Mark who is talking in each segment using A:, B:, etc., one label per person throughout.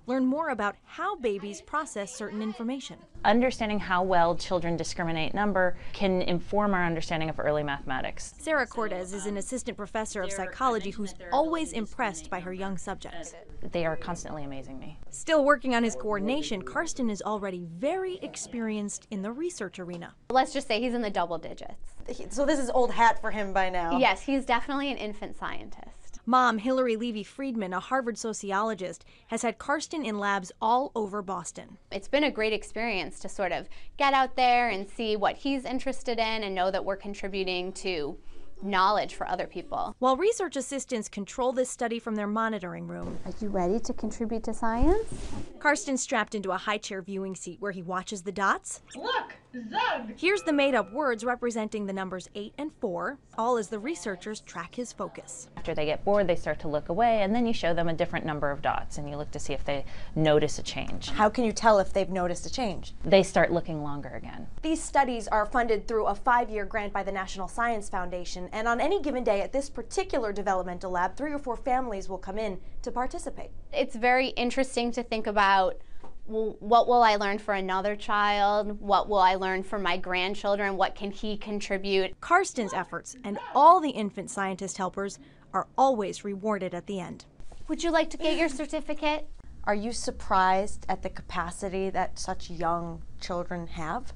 A: learn more about how babies process certain information.
B: Understanding how well children discriminate number can inform our understanding of early mathematics.
A: Sarah Cortez is an assistant professor of psychology who's always impressed by her young subjects.
B: They are constantly amazing me.
A: Still working on his coordination, Karsten is already very experienced in the research arena.
C: Let's just say he's in the double digits.
D: So this is old hat for him by now.
C: Yes, he's definitely an infant scientist.
A: Mom, Hilary Levy Friedman, a Harvard sociologist, has had Karsten in labs all over Boston.
C: It's been a great experience to sort of get out there and see what he's interested in and know that we're contributing to knowledge for other people.
A: While research assistants control this study from their monitoring room,
C: Are you ready to contribute to science?
A: Karsten's strapped into a high-chair viewing seat where he watches the dots.
E: Look, Zug!
A: Here's the made-up words representing the numbers 8 and 4, all as the researchers track his focus.
B: After they get bored, they start to look away, and then you show them a different number of dots, and you look to see if they notice a change.
D: How can you tell if they've noticed a change?
B: They start looking longer again.
D: These studies are funded through a 5-year grant by the National Science Foundation, and on any given day at this particular developmental lab, 3 or 4 families will come in to participate.
C: It's very interesting to think about, well, what will I learn for another child? What will I learn for my grandchildren? What can he contribute?
A: Karsten's efforts and all the infant scientist helpers are always rewarded at the end.
C: Would you like to get your certificate?
D: Are you surprised at the capacity that such young children have?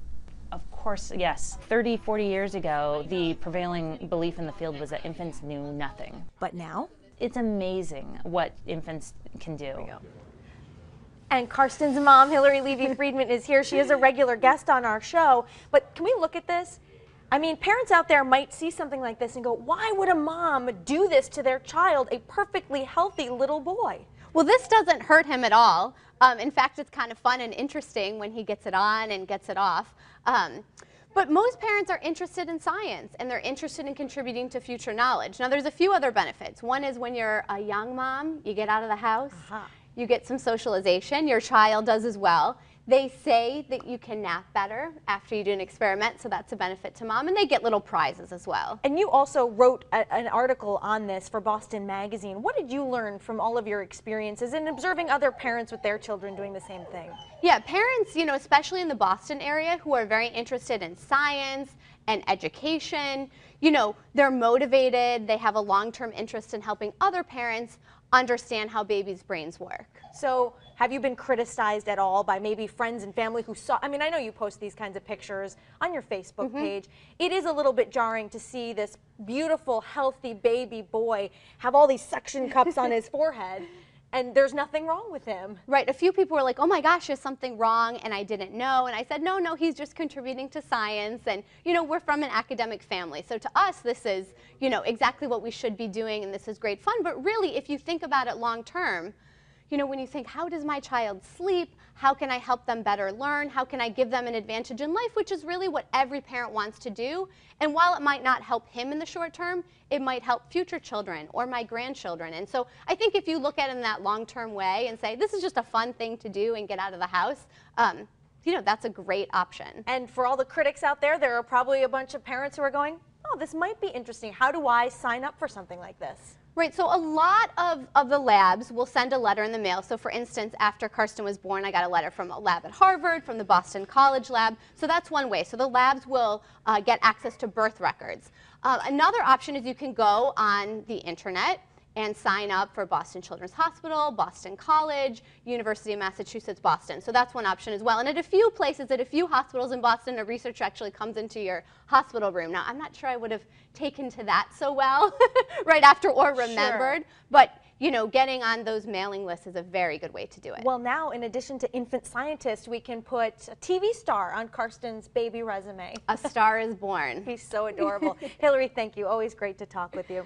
B: Of course, yes. 30, 40 years ago, the prevailing belief in the field was that infants knew nothing.
A: But now,
B: It's amazing what infants can do.
D: And Karsten's mom, Hilary Levy Friedman, is here. She is a regular guest on our show. But can we look at this? I mean, parents out there might see something like this and go, why would a mom do this to their child, a perfectly healthy little boy?
C: Well, this doesn't hurt him at all. In fact, it's kind of fun and interesting when he gets it on and gets it off. But most parents are interested in science, and they're interested in contributing to future knowledge. Now, there's a few other benefits. One is when you're a young mom, you get out of the house, you get some socialization. Your child does as well. They say that you can nap better after you do an experiment, so that's a benefit to mom, and they get little prizes as well.
D: And you also wrote an article on this for Boston Magazine. What did you learn from all of your experiences in observing other parents with their children doing the same thing?
C: Yeah, parents, you know, especially in the Boston area, who are very interested in science and education, you know, they're motivated, they have a long-term interest in helping other parents understand how babies' brains work.
D: So have you been criticized at all by maybe friends and family who saw, I mean, I know you post these kinds of pictures on your Facebook page. It is a little bit jarring to see this beautiful, healthy baby boy have all these suction cups on his forehead, and there's nothing wrong with him.
C: Right, a few people were like, oh my gosh, is something wrong? And I didn't know. And I said, no, he's just contributing to science. And, you know, we're from an academic family. So to us, this is, you know, exactly what we should be doing, and this is great fun. But really, if you think about it long term, you know, when you think, how does my child sleep? How can I help them better learn? How can I give them an advantage in life? Which is really what every parent wants to do. And while it might not help him in the short term, it might help future children or my grandchildren. And so I think if you look at it in that long-term way and say, this is just a fun thing to do and get out of the house, you know, that's a great option.
D: And for all the critics out there, there are probably a bunch of parents who are going, oh, this might be interesting. How do I sign up for something like this?
C: Right, so a lot of the labs will send a letter in the mail. So for instance, after Karsten was born, I got a letter from a lab at Harvard, from the Boston College lab. So that's one way. So the labs will get access to birth records. Another option is you can go on the internet and sign up for Boston Children's Hospital, Boston College, University of Massachusetts, Boston. So that's one option as well. And at a few places, at a few hospitals in Boston, a researcher actually comes into your hospital room. Now, I'm not sure I would have taken to that so well right after or remembered, but you know, getting on those mailing lists is a very good way to do it.
D: Well, now, in addition to infant scientist, we can put a TV star on Karsten's baby resume.
C: A star is born.
D: He's so adorable. Hilary, thank you. Always great to talk with you.